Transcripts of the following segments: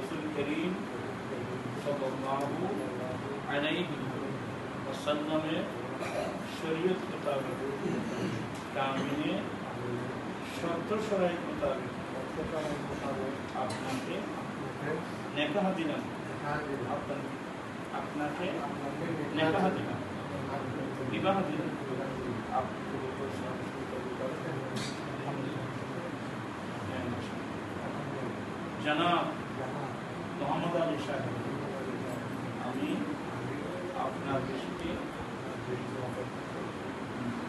रसूल करीम सल्लल्लाहु अलैहि वसल्लम शरीयत मुताबिक कामिने शर्त शराइत मुताबिक আপনাকে নেকাহ দিলাম আপনাকে নেকাহ দিলাম বিবাহ দিলাম जनाब मोहम्मद अली साहेब আমি আপনার দৃষ্টি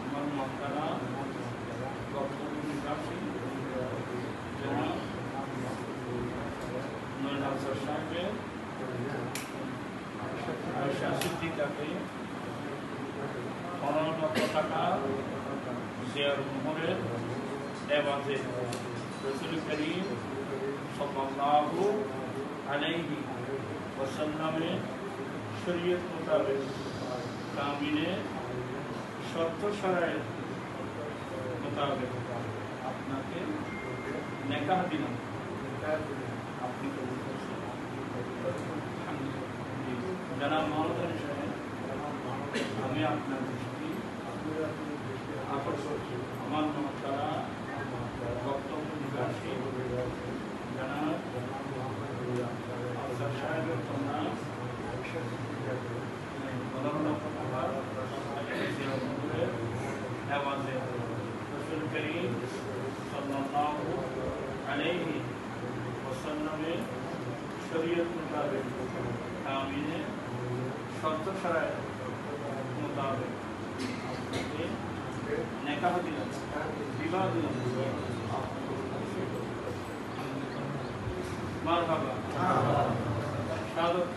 আমার মক্কারা বক্তব্য নিকাশী জনাব নূর হাসান সাহেবের আয়েশা সিদ্দিকাকে 15 লক্ষ টাকা শেয়ার মোহরের এবাদে রাসূল করিম सल्लल्लाहु अलैहि वसल्लम शरीयत मुताबिक कामिने शर्त शराइत मुताबिक আপনাকে নেকাহ দিলাম আপনি কবুল করছেন জনাব মোহাম্মদ আলী সাহেব আমি আপনার দৃষ্টি আকর্ষণ আমার মক্কারা বক্তব্য নিকাশী जनाब अफजल साहेब कन्या 15 লক্ষ টাকা এবাদে রাসূল করিম সাল্লাল্লাহু আলাইহি ওয়াসাল্লামের শরীয়ত মুতাবিক কামিনে শর্ত শরাइत মুতাবিক আপনাকে নেকাহ দিলাম বিবাহ দিলাম মারহাবা শাহাদাত